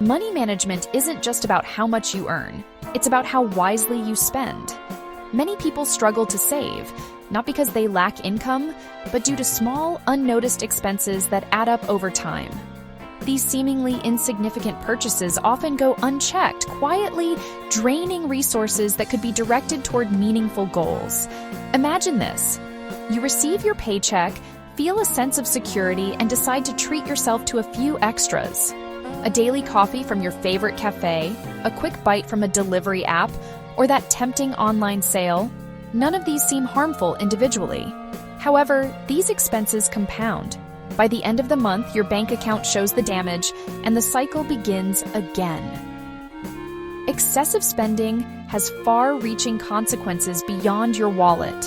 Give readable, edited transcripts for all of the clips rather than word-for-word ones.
Money management isn't just about how much you earn, it's about how wisely you spend. Many people struggle to save, not because they lack income, but due to small, unnoticed expenses that add up over time. These seemingly insignificant purchases often go unchecked, quietly draining resources that could be directed toward meaningful goals. Imagine this. You receive your paycheck, feel a sense of security, and decide to treat yourself to a few extras. A daily coffee from your favorite cafe, a quick bite from a delivery app, or that tempting online sale. None of these seem harmful individually. However, these expenses compound. By the end of the month, your bank account shows the damage, and the cycle begins again. Excessive spending has far-reaching consequences beyond your wallet.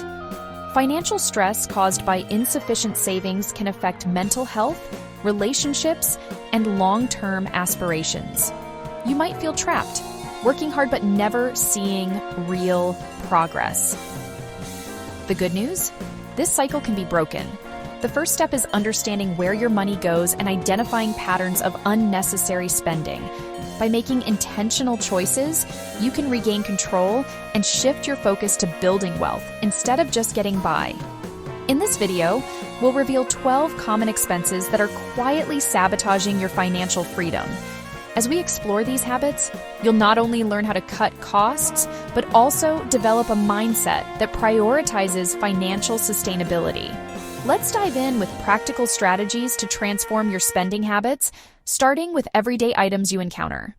Financial stress caused by insufficient savings can affect mental health, relationships, and long-term aspirations. You might feel trapped, working hard but never seeing real progress. The good news? This cycle can be broken. The first step is understanding where your money goes and identifying patterns of unnecessary spending. By making intentional choices, you can regain control and shift your focus to building wealth instead of just getting by. In this video, we'll reveal 12 common expenses that are quietly sabotaging your financial freedom. As we explore these habits, you'll not only learn how to cut costs, but also develop a mindset that prioritizes financial sustainability. Let's dive in with practical strategies to transform your spending habits, starting with everyday items you encounter.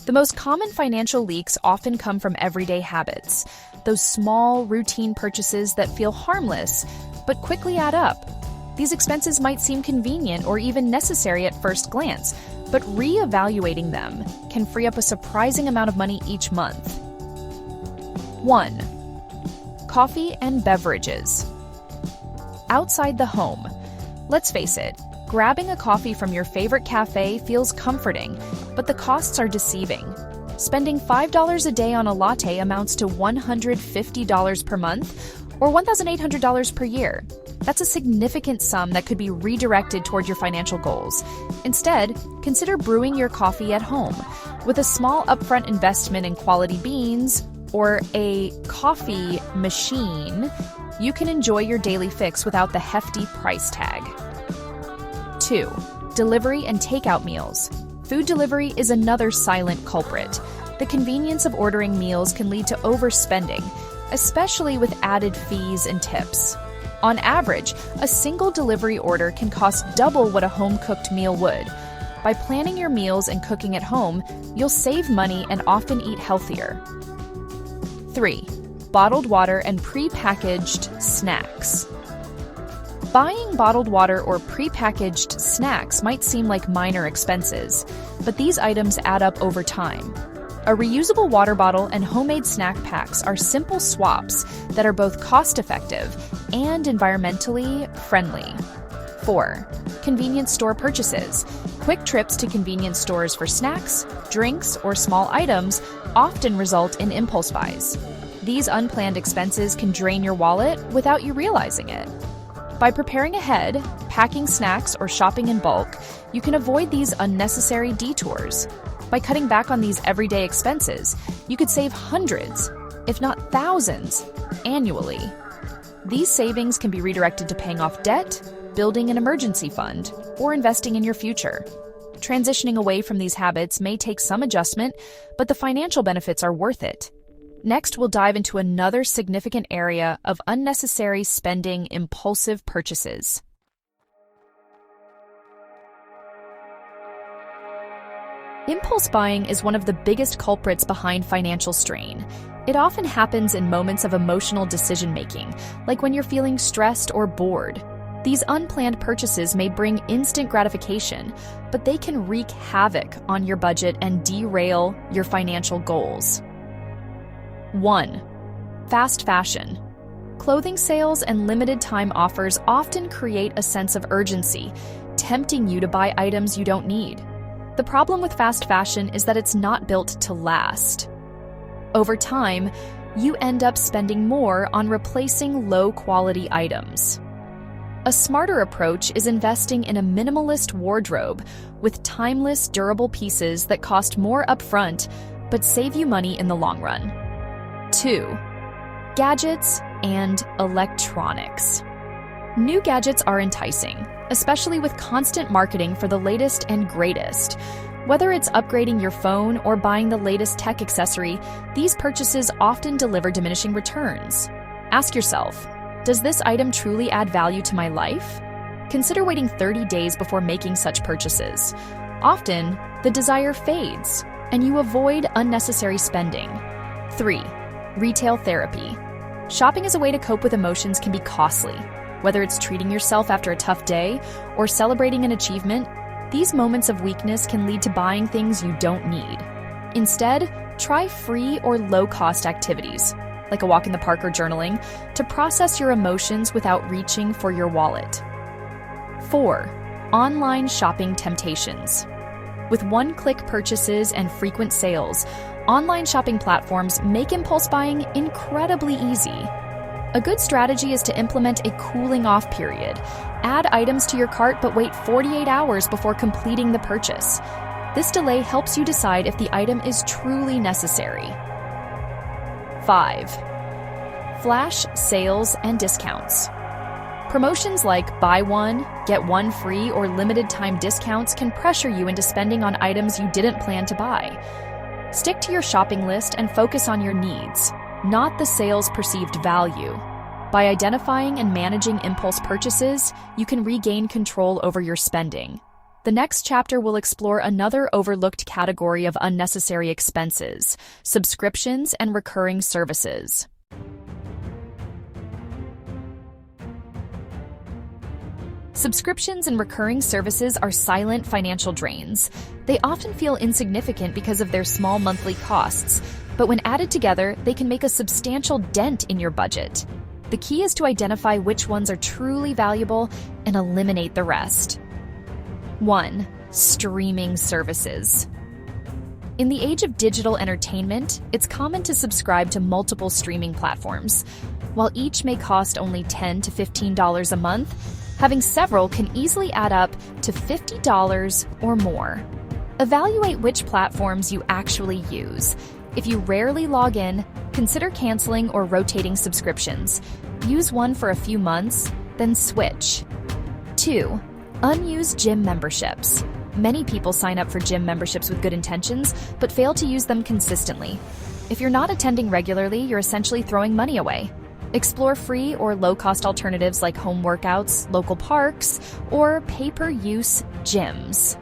The most common financial leaks often come from everyday habits, those small, routine purchases that feel harmless, but quickly add up. These expenses might seem convenient or even necessary at first glance, but re-evaluating them can free up a surprising amount of money each month. 1. Coffee and beverages. Outside the home. Let's face it, grabbing a coffee from your favorite cafe feels comforting, but the costs are deceiving. Spending $5 a day on a latte amounts to $150 per month, or $1,800 per year. That's a significant sum that could be redirected toward your financial goals. Instead, consider brewing your coffee at home. With a small upfront investment in quality beans or a coffee machine, you can enjoy your daily fix without the hefty price tag. 2. Delivery and takeout meals. Food delivery is another silent culprit. The convenience of ordering meals can lead to overspending, especially with added fees and tips. On average, a single delivery order can cost double what a home-cooked meal would. By planning your meals and cooking at home, you'll save money and often eat healthier. 3. Bottled water and pre-packaged snacks. Buying bottled water or pre-packaged snacks might seem like minor expenses, but these items add up over time. A reusable water bottle and homemade snack packs are simple swaps that are both cost-effective and environmentally friendly. 4. Convenience store purchases. Quick trips to convenience stores for snacks, drinks, or small items often result in impulse buys. These unplanned expenses can drain your wallet without you realizing it. By preparing ahead, packing snacks, or shopping in bulk, you can avoid these unnecessary detours. By cutting back on these everyday expenses, you could save hundreds, if not thousands, annually. These savings can be redirected to paying off debt, building an emergency fund, or investing in your future. Transitioning away from these habits may take some adjustment, but the financial benefits are worth it. Next, we'll dive into another significant area of unnecessary spending: impulsive purchases. Impulse buying is one of the biggest culprits behind financial strain. It often happens in moments of emotional decision-making, like when you're feeling stressed or bored. These unplanned purchases may bring instant gratification, but they can wreak havoc on your budget and derail your financial goals. 1. Fast fashion. Clothing sales and limited-time offers often create a sense of urgency, tempting you to buy items you don't need. The problem with fast fashion is that it's not built to last. Over time, you end up spending more on replacing low-quality items. A smarter approach is investing in a minimalist wardrobe with timeless, durable pieces that cost more upfront but save you money in the long run. 2. Gadgets and electronics. New gadgets are enticing, especially with constant marketing for the latest and greatest. Whether it's upgrading your phone or buying the latest tech accessory, these purchases often deliver diminishing returns. Ask yourself, does this item truly add value to my life? Consider waiting 30 days before making such purchases. Often, the desire fades, and you avoid unnecessary spending. 3. Retail therapy. Shopping as a way to cope with emotions can be costly. Whether it's treating yourself after a tough day or celebrating an achievement, these moments of weakness can lead to buying things you don't need. Instead, try free or low-cost activities, like a walk in the park or journaling, to process your emotions without reaching for your wallet. 4. Online shopping temptations. With one-click purchases and frequent sales, online shopping platforms make impulse buying incredibly easy. A good strategy is to implement a cooling-off period. Add items to your cart but wait 48 hours before completing the purchase. This delay helps you decide if the item is truly necessary. 5. Flash sales and discounts. Promotions like buy one, get one free, or limited time discounts can pressure you into spending on items you didn't plan to buy. Stick to your shopping list and focus on your needs, not the sale's perceived value. By identifying and managing impulse purchases, you can regain control over your spending. The next chapter will explore another overlooked category of unnecessary expenses: subscriptions and recurring services. Subscriptions and recurring services are silent financial drains. They often feel insignificant because of their small monthly costs, but when added together, they can make a substantial dent in your budget. The key is to identify which ones are truly valuable and eliminate the rest. 1. Streaming services. In the age of digital entertainment, it's common to subscribe to multiple streaming platforms. While each may cost only $10 to $15 a month, having several can easily add up to $50 or more. Evaluate which platforms you actually use. If you rarely log in, consider canceling or rotating subscriptions. Use one for a few months, then switch. 2. Unused gym memberships. Many people sign up for gym memberships with good intentions, but fail to use them consistently. If you're not attending regularly, you're essentially throwing money away. Explore free or low-cost alternatives like home workouts, local parks, or pay-per-use gyms.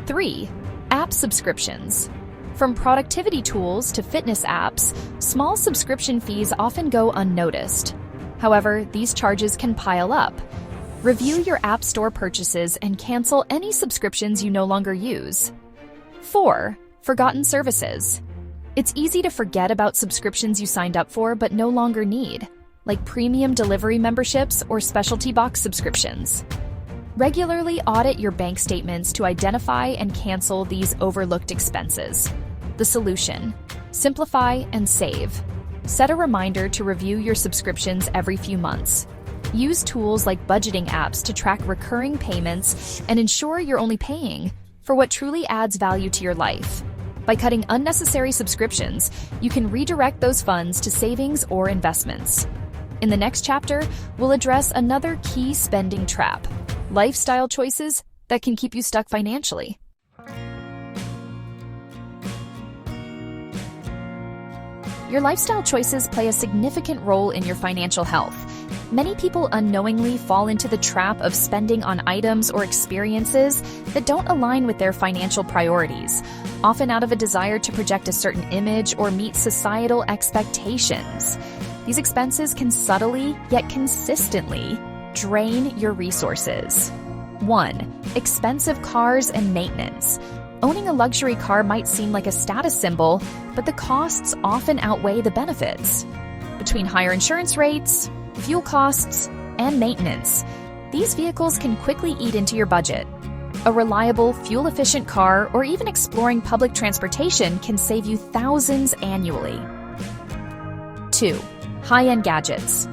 3. App subscriptions. From productivity tools to fitness apps, small subscription fees often go unnoticed. However, these charges can pile up. Review your App Store purchases and cancel any subscriptions you no longer use. 4. Forgotten services. It's easy to forget about subscriptions you signed up for but no longer need, like premium delivery memberships or specialty box subscriptions. Regularly audit your bank statements to identify and cancel these overlooked expenses. The solution: simplify and save. Set a reminder to review your subscriptions every few months. Use tools like budgeting apps to track recurring payments and ensure you're only paying for what truly adds value to your life. By cutting unnecessary subscriptions, you can redirect those funds to savings or investments. In the next chapter, we'll address another key spending trap: lifestyle choices that can keep you stuck financially. Your lifestyle choices play a significant role in your financial health. Many people unknowingly fall into the trap of spending on items or experiences that don't align with their financial priorities, often out of a desire to project a certain image or meet societal expectations. These expenses can subtly, yet consistently, drain your resources. 1. Expensive cars and maintenance. Owning a luxury car might seem like a status symbol, but the costs often outweigh the benefits. Between higher insurance rates, fuel costs, and maintenance, these vehicles can quickly eat into your budget. A reliable, fuel-efficient car or even exploring public transportation can save you thousands annually. 2. High-end gadgets.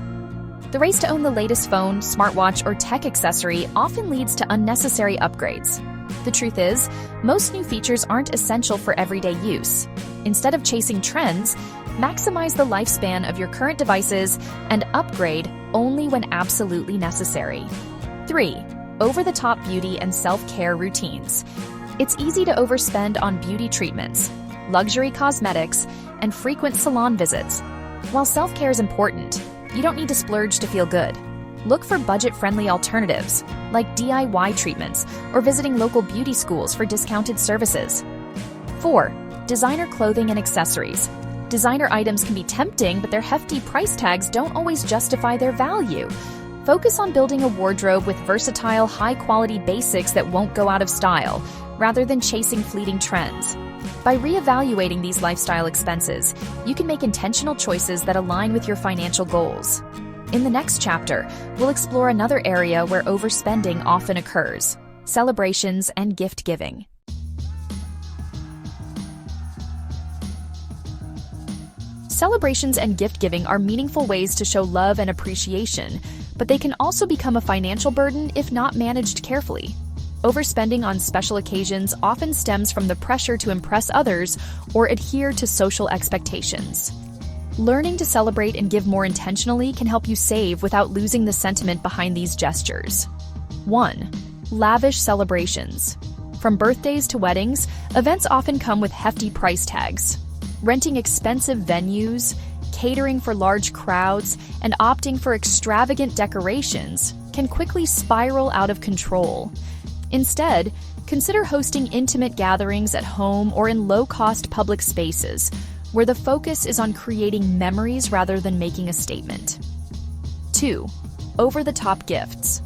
The race to own the latest phone, smartwatch, or tech accessory often leads to unnecessary upgrades. The truth is, most new features aren't essential for everyday use. Instead of chasing trends, maximize the lifespan of your current devices and upgrade only when absolutely necessary. 3. Over-the-top beauty and self-care routines. It's easy to overspend on beauty treatments, luxury cosmetics, and frequent salon visits. While self-care is important, you don't need to splurge to feel good. Look for budget-friendly alternatives, like DIY treatments or visiting local beauty schools for discounted services. 4. Designer clothing and accessories. Designer items can be tempting, but their hefty price tags don't always justify their value. Focus on building a wardrobe with versatile, high-quality basics that won't go out of style, rather than chasing fleeting trends. By reevaluating these lifestyle expenses, you can make intentional choices that align with your financial goals. In the next chapter, we'll explore another area where overspending often occurs: celebrations and gift giving. Celebrations and gift giving are meaningful ways to show love and appreciation, but they can also become a financial burden if not managed carefully. Overspending on special occasions often stems from the pressure to impress others or adhere to social expectations. Learning to celebrate and give more intentionally can help you save without losing the sentiment behind these gestures. 1. Lavish celebrations. From birthdays to weddings, events often come with hefty price tags. Renting expensive venues, catering for large crowds, and opting for extravagant decorations can quickly spiral out of control. Instead, consider hosting intimate gatherings at home or in low-cost public spaces, where the focus is on creating memories rather than making a statement. 2. Over-the-top gifts.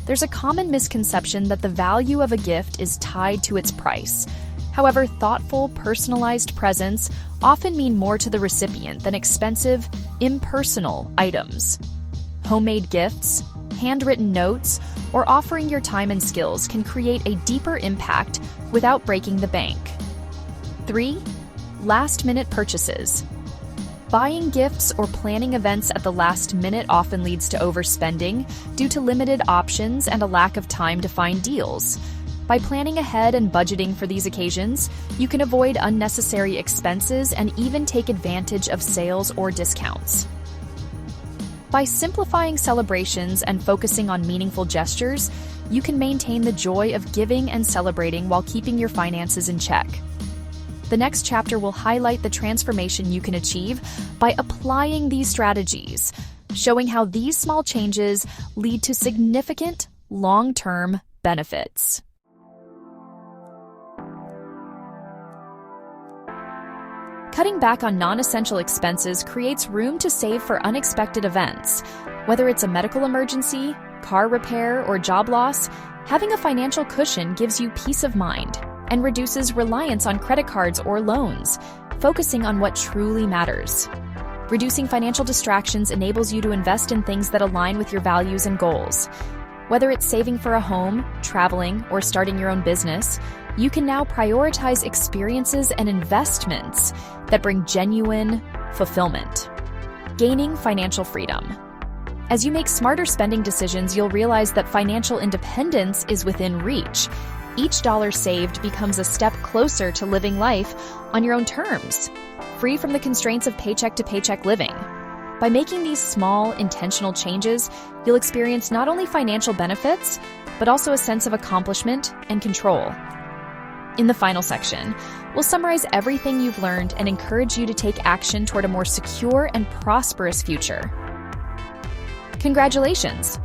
There's a common misconception that the value of a gift is tied to its price. However, thoughtful, personalized presents often mean more to the recipient than expensive, impersonal items. Homemade gifts, handwritten notes, or offering your time and skills can create a deeper impact without breaking the bank. 3. Last-minute purchases. Buying gifts or planning events at the last minute often leads to overspending due to limited options and a lack of time to find deals. By planning ahead and budgeting for these occasions, you can avoid unnecessary expenses and even take advantage of sales or discounts. By simplifying celebrations and focusing on meaningful gestures, you can maintain the joy of giving and celebrating while keeping your finances in check. The next chapter will highlight the transformation you can achieve by applying these strategies, showing how these small changes lead to significant long-term benefits. Cutting back on non-essential expenses creates room to save for unexpected events. Whether it's a medical emergency, car repair, or job loss, having a financial cushion gives you peace of mind and reduces reliance on credit cards or loans, focusing on what truly matters. Reducing financial distractions enables you to invest in things that align with your values and goals. Whether it's saving for a home, traveling, or starting your own business, you can now prioritize experiences and investments that bring genuine fulfillment. Gaining financial freedom. As you make smarter spending decisions, you'll realize that financial independence is within reach. Each dollar saved becomes a step closer to living life on your own terms, free from the constraints of paycheck-to-paycheck living. By making these small, intentional changes, you'll experience not only financial benefits, but also a sense of accomplishment and control. In the final section, we'll summarize everything you've learned and encourage you to take action toward a more secure and prosperous future. Congratulations!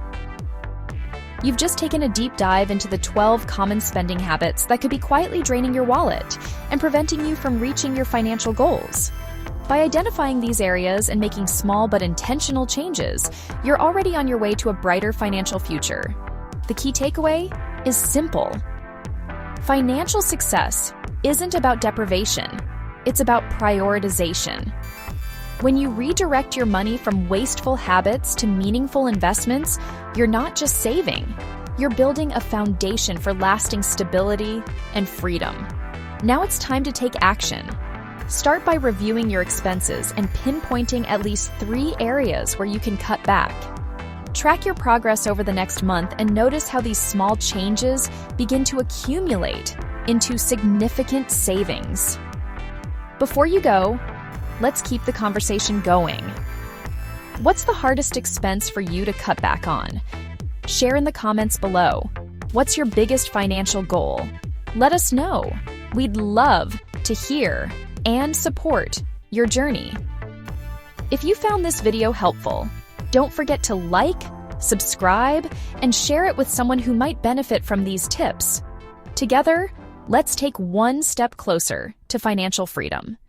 You've just taken a deep dive into the 12 common spending habits that could be quietly draining your wallet and preventing you from reaching your financial goals. By identifying these areas and making small but intentional changes, you're already on your way to a brighter financial future. The key takeaway is simple. Financial success isn't about deprivation, it's about prioritization. When you redirect your money from wasteful habits to meaningful investments, you're not just saving, you're building a foundation for lasting stability and freedom. Now it's time to take action. Start by reviewing your expenses and pinpointing at least 3 areas where you can cut back. Track your progress over the next month and notice how these small changes begin to accumulate into significant savings. Before you go, let's keep the conversation going. What's the hardest expense for you to cut back on? Share in the comments below. What's your biggest financial goal? Let us know. We'd love to hear and support your journey. If you found this video helpful, don't forget to like, subscribe, and share it with someone who might benefit from these tips. Together, let's take one step closer to financial freedom.